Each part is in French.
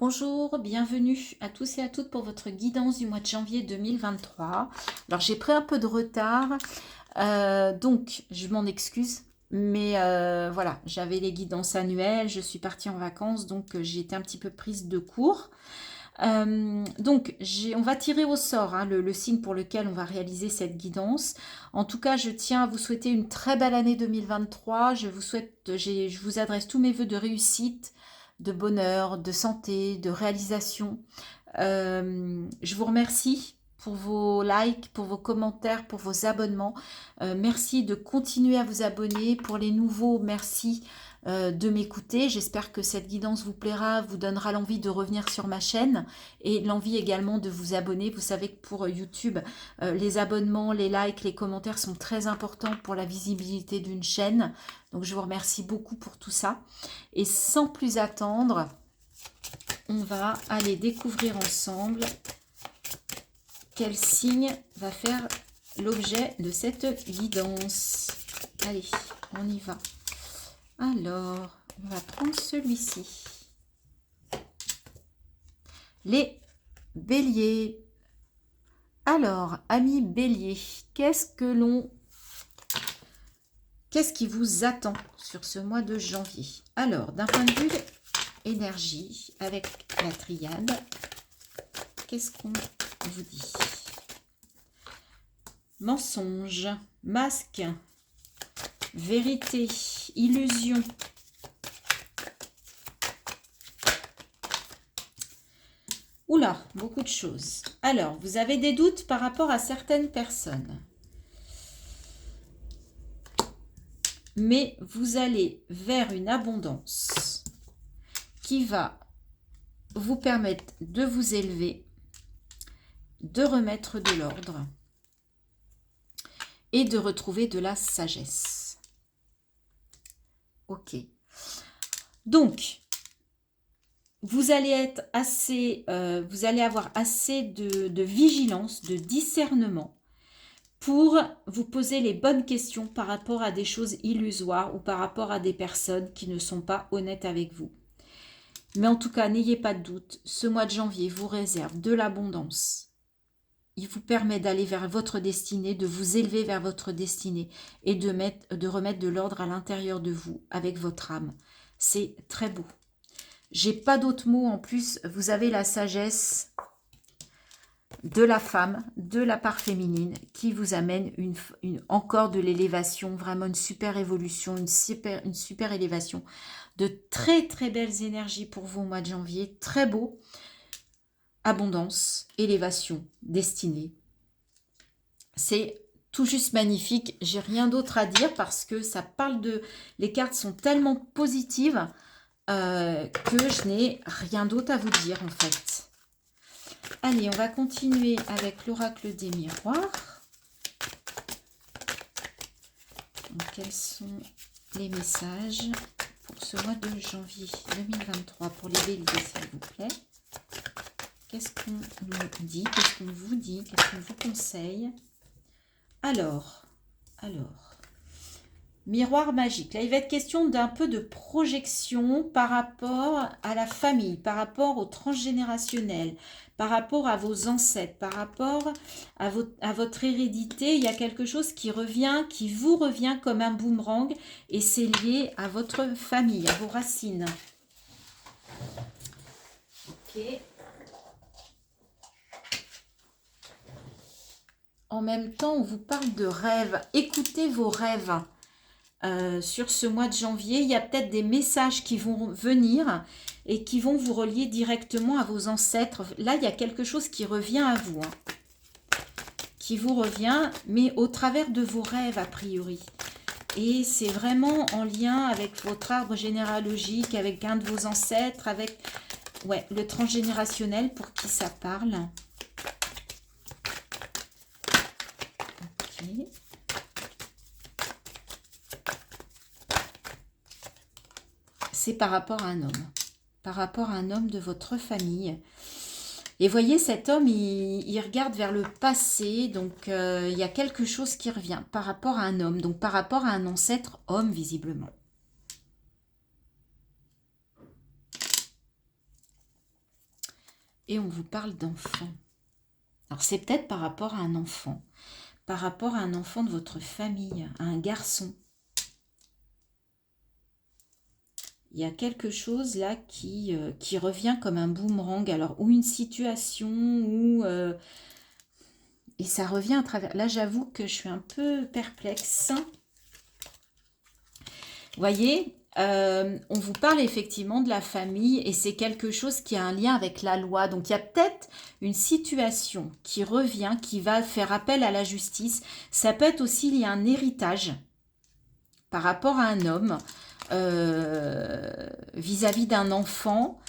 Bonjour, bienvenue à tous et à toutes pour votre guidance du mois de janvier 2023. Alors j'ai pris un peu de retard, donc je m'en excuse, mais voilà, j'avais les guidances annuelles, je suis partie en vacances, donc j'ai été un petit peu prise de court. On va tirer au sort hein, le signe pour lequel on va réaliser cette guidance. En tout cas, je tiens à vous souhaiter une très belle année 2023. Je vous adresse tous mes vœux de réussite, de bonheur, de santé, de réalisation. Je vous remercie pour vos likes, pour vos commentaires, pour vos abonnements. Merci de continuer à vous abonner. Pour les nouveaux, merci de m'écouter. J'espère que cette guidance vous plaira, vous donnera l'envie de revenir sur ma chaîne et l'envie également de vous abonner. Vous savez que pour YouTube, les abonnements, les likes, les commentaires sont très importants pour la visibilité d'une chaîne. Donc je vous remercie beaucoup pour tout ça. Et sans plus attendre, on va aller découvrir ensemble quel signe va faire l'objet de cette guidance. Allez, on y va. Alors, on va prendre celui-ci. Les béliers. Alors, amis béliers, qu'est-ce qui vous attend sur ce mois de janvier? Alors, d'un point de vue énergie, avec la triade, qu'est-ce qu'on vous dit? Mensonge, masque, vérité, illusion. Oula, beaucoup de choses. Alors, vous avez des doutes par rapport à certaines personnes. Mais vous allez vers une abondance qui va vous permettre de vous élever, de remettre de l'ordre et de retrouver de la sagesse. Ok. Donc, vous allez être vous allez avoir assez de vigilance, de discernement pour vous poser les bonnes questions par rapport à des choses illusoires ou par rapport à des personnes qui ne sont pas honnêtes avec vous. Mais en tout cas, n'ayez pas de doute, ce mois de janvier vous réserve de l'abondance. Il vous permet d'aller vers votre destinée, de vous élever vers votre destinée et de remettre de l'ordre à l'intérieur de vous avec votre âme. C'est très beau. J'ai pas d'autres mots en plus. Vous avez la sagesse de la femme, de la part féminine qui vous amène encore de l'élévation, vraiment une super évolution, une super élévation. De très très belles énergies pour vous au mois de janvier. Très beau. Abondance, élévation, destinée. C'est tout juste magnifique. J'ai rien d'autre à dire parce que ça parle de... Les cartes sont tellement positives que je n'ai rien d'autre à vous dire en fait. Allez, on va continuer avec l'oracle des miroirs. Donc, quels sont les messages pour ce mois de janvier 2023 pour les béliers, s'il vous plaît? Qu'est-ce qu'on nous dit? Qu'est-ce qu'on vous dit? Qu'est-ce qu'on vous conseille? Alors, miroir magique. Là, il va être question d'un peu de projection par rapport à la famille, par rapport au transgénérationnel, par rapport à vos ancêtres, par rapport à votre hérédité. Il y a quelque chose qui vous revient comme un boomerang et c'est lié à votre famille, à vos racines. Ok. En même temps, on vous parle de rêves. Écoutez vos rêves. Sur ce mois de janvier, il y a peut-être des messages qui vont venir et qui vont vous relier directement à vos ancêtres. Là, il y a quelque chose qui revient à vous, hein, qui vous revient, mais au travers de vos rêves, a priori. Et c'est vraiment en lien avec votre arbre généalogique, avec un de vos ancêtres, avec le transgénérationnel pour qui ça parle. Ok. C'est par rapport à un homme. Par rapport à un homme de votre famille. Et voyez, cet homme, il regarde vers le passé. Donc, il y a quelque chose qui revient par rapport à un homme. Donc, par rapport à un ancêtre homme, visiblement. Et on vous parle d'enfant. Alors c'est peut-être par rapport à un enfant. Par rapport à un enfant de votre famille, à un garçon. Il y a quelque chose là qui revient comme un boomerang. Alors, ou une situation, ou... et ça revient à travers... Là, j'avoue que je suis un peu perplexe. Vous voyez, on vous parle effectivement de la famille et c'est quelque chose qui a un lien avec la loi. Donc, il y a peut-être une situation qui revient, qui va faire appel à la justice. Ça peut être aussi lié à un héritage par rapport à un homme vis-à-vis d'un enfant.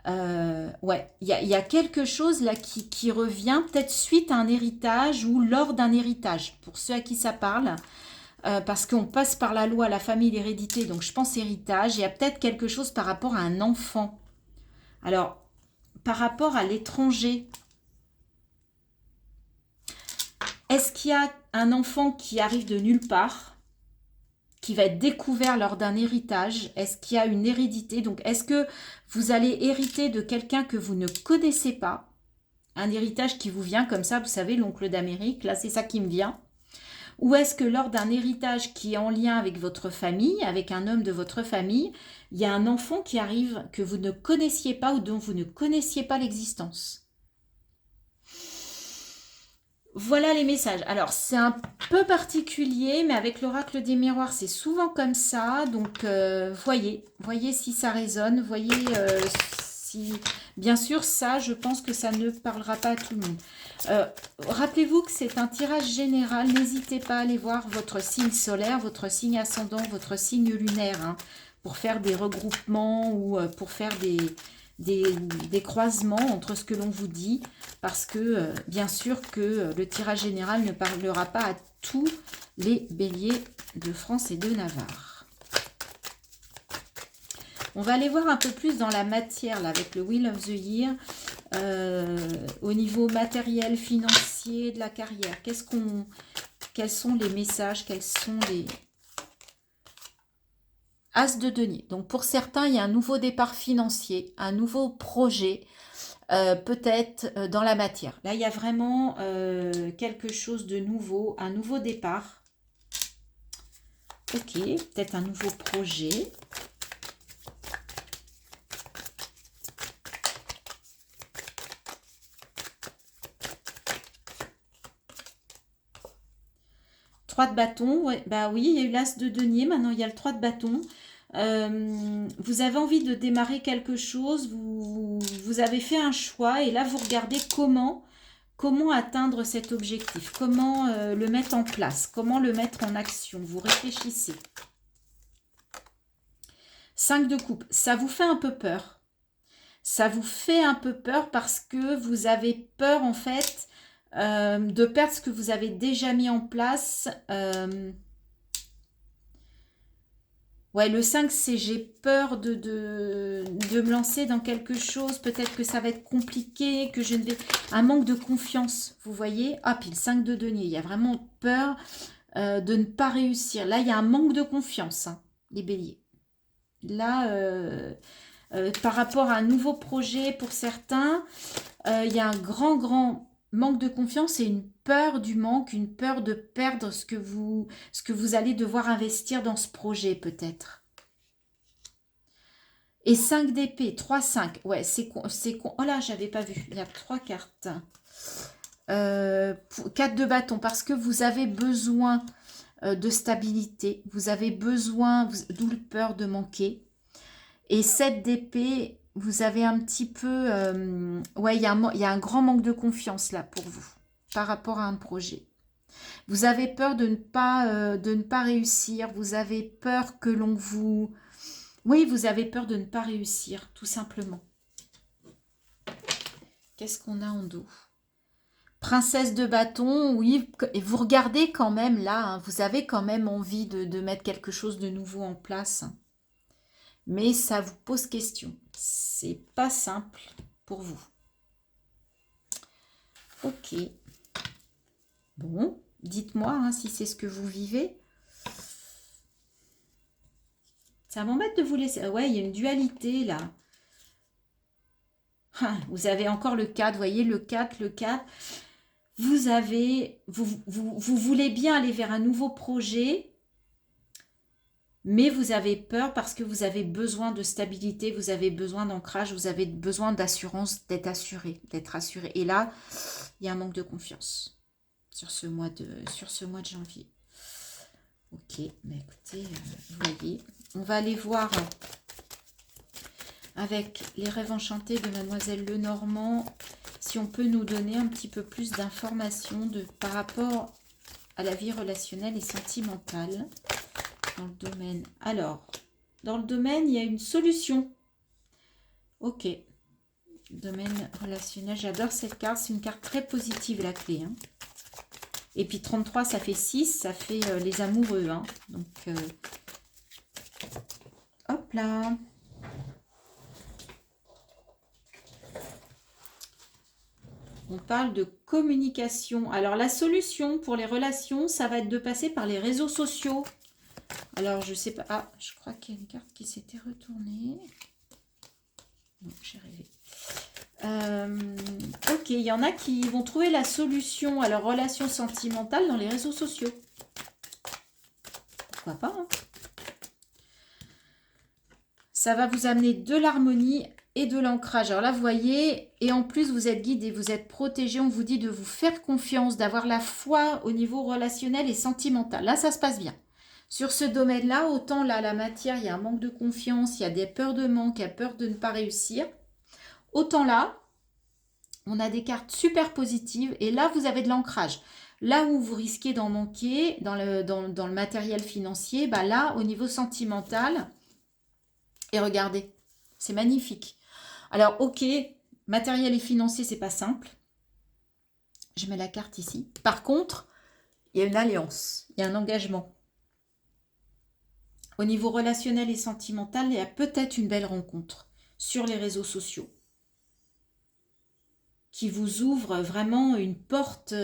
Ouais, il y a quelque chose là qui revient peut-être suite à un héritage ou lors d'un héritage, pour ceux à qui ça parle. Parce qu'on passe par la loi, la famille, l'hérédité, donc je pense héritage. Il y a peut-être quelque chose par rapport à un enfant. Alors, par rapport à l'étranger, est-ce qu'il y a un enfant qui arrive de nulle part, qui va être découvert lors d'un héritage? Est-ce qu'il y a une hérédité? Donc, est-ce que vous allez hériter de quelqu'un que vous ne connaissez pas? Un héritage qui vous vient comme ça, vous savez, l'oncle d'Amérique, là, c'est ça qui me vient. Ou est-ce que lors d'un héritage qui est en lien avec votre famille, avec un homme de votre famille, il y a un enfant qui arrive que vous ne connaissiez pas ou dont vous ne connaissiez pas l'existence? Voilà les messages. Alors, c'est un peu particulier, mais avec l'oracle des miroirs, c'est souvent comme ça. Donc, voyez si ça résonne. Voyez si... Bien sûr, ça, je pense que ça ne parlera pas à tout le monde. Rappelez-vous que c'est un tirage général. N'hésitez pas à aller voir votre signe solaire, votre signe ascendant, votre signe lunaire, hein, pour faire des regroupements ou pour faire des croisements entre ce que l'on vous dit, parce que bien sûr que le tirage général ne parlera pas à tous les béliers de France et de Navarre. On va aller voir un peu plus dans la matière là, avec le Wheel of the Year, au niveau matériel, financier, de la carrière. Quels sont les messages, quels sont les... As de denier. Donc pour certains, il y a un nouveau départ financier, un nouveau projet, peut-être dans la matière. Là, il y a vraiment quelque chose de nouveau, un nouveau départ. Ok, peut-être un nouveau projet. Trois de bâton, ouais, bah oui, il y a eu l'as de denier, maintenant il y a le 3 de bâton. Vous avez envie de démarrer quelque chose, vous avez fait un choix et là vous regardez comment atteindre cet objectif, comment le mettre en place, comment le mettre en action, vous réfléchissez. 5 de coupe, ça vous fait un peu peur. Ça vous fait un peu peur parce que vous avez peur en fait de perdre ce que vous avez déjà mis en place. Ouais, le 5, c'est j'ai peur de me lancer dans quelque chose. Peut-être que ça va être compliqué, que je ne vais... Un manque de confiance, vous voyez. Ah, puis le 5 de denier, il y a vraiment peur de ne pas réussir. Là, il y a un manque de confiance, hein, les béliers. Là, par rapport à un nouveau projet pour certains, il y a un grand manque de confiance et une peur du manque, une peur de perdre ce que vous allez devoir investir dans ce projet peut-être. Et 5 d'épée, 3, 5. Ouais, c'est con. Oh là, j'avais pas vu. Il y a 3 cartes. 4 de bâton, parce que vous avez besoin de stabilité. Vous avez besoin, d'où la peur de manquer. Et 7 d'épée, vous avez un petit peu... ouais, il y a un grand manque de confiance là pour vous, par rapport à un projet. Vous avez peur de ne pas réussir. Vous avez peur que l'on vous... Oui, vous avez peur de ne pas réussir, tout simplement. Qu'est-ce qu'on a en dos? Princesse de bâton, oui. Et vous regardez quand même là, hein, vous avez quand même envie de mettre quelque chose de nouveau en place. Mais ça vous pose question. C'est pas simple pour vous. Ok. Bon, dites-moi hein, si c'est ce que vous vivez. Ça m'embête de vous laisser... Ouais, il y a une dualité là. Ah, vous avez encore le 4, vous voyez, le 4, le 4. Vous voulez bien aller vers un nouveau projet, mais vous avez peur parce que vous avez besoin de stabilité, vous avez besoin d'ancrage, vous avez besoin d'assurance, d'être assuré. Et là, il y a un manque de confiance sur ce mois de janvier. Ok, mais écoutez, vous voyez, on va aller voir avec les rêves enchantés de Mademoiselle Lenormand, si on peut nous donner un petit peu plus d'informations par rapport à la vie relationnelle et sentimentale dans le domaine. Alors, dans le domaine, il y a une solution. Ok. Domaine relationnel, j'adore cette carte. C'est une carte très positive, la clé. Hein. Et puis 33, ça fait 6, ça fait les amoureux. Hein. Donc, hop là. On parle de communication. Alors, la solution pour les relations, ça va être de passer par les réseaux sociaux. Alors, je sais pas. Ah, je crois qu'il y a une carte qui s'était retournée. Non, j'ai rêvé. Ok, il y en a qui vont trouver la solution à leur relation sentimentale dans les réseaux sociaux. Pourquoi pas, hein? Ça va vous amener de l'harmonie et de l'ancrage. Alors là, vous voyez, et en plus, vous êtes guidé, vous êtes protégé. On vous dit de vous faire confiance, d'avoir la foi au niveau relationnel et sentimental. Là, ça se passe bien. Sur ce domaine-là, autant là, la matière, il y a un manque de confiance, il y a des peurs de manque, il y a peur de ne pas réussir. Autant là, on a des cartes super positives et là, vous avez de l'ancrage. Là où vous risquez d'en manquer dans le matériel financier, bah là, au niveau sentimental, et regardez, c'est magnifique. Alors, ok, matériel et financier, c'est pas simple. Je mets la carte ici. Par contre, il y a une alliance, il y a un engagement. Au niveau relationnel et sentimental, il y a peut-être une belle rencontre sur les réseaux sociaux qui vous ouvre vraiment une porte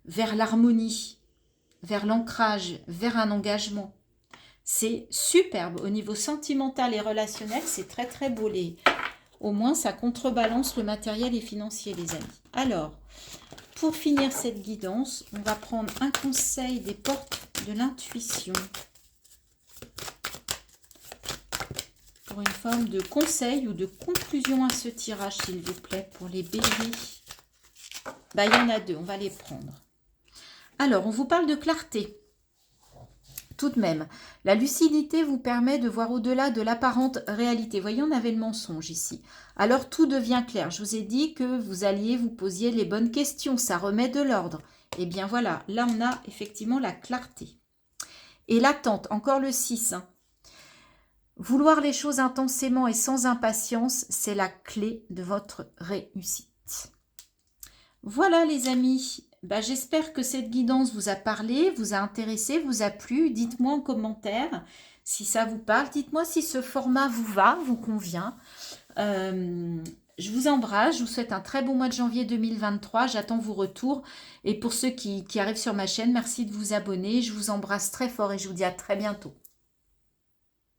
vers l'harmonie, vers l'ancrage, vers un engagement. C'est superbe. Au niveau sentimental et relationnel, c'est très très beau. Au moins, ça contrebalance le matériel et financier, les amis. Alors, pour finir cette guidance, on va prendre un conseil des portes de l'intuition. Pour une forme de conseil ou de conclusion à ce tirage, s'il vous plaît, pour les béliers. Bah, il y en a deux, on va les prendre. Alors, on vous parle de clarté. Tout de même, la lucidité vous permet de voir au-delà de l'apparente réalité. Voyez, on avait le mensonge ici. Alors, tout devient clair. Je vous ai dit que vous alliez vous posiez les bonnes questions. Ça remet de l'ordre. Et bien voilà, là, on a effectivement la clarté. Et l'attente, encore le 6. Hein. Vouloir les choses intensément et sans impatience, c'est la clé de votre réussite. Voilà les amis, bah, j'espère que cette guidance vous a parlé, vous a intéressé, vous a plu. Dites-moi en commentaire si ça vous parle. Dites-moi si ce format vous va, vous convient. Je vous embrasse, je vous souhaite un très bon mois de janvier 2023. J'attends vos retours. Et pour ceux qui arrivent sur ma chaîne, merci de vous abonner. Je vous embrasse très fort et je vous dis à très bientôt.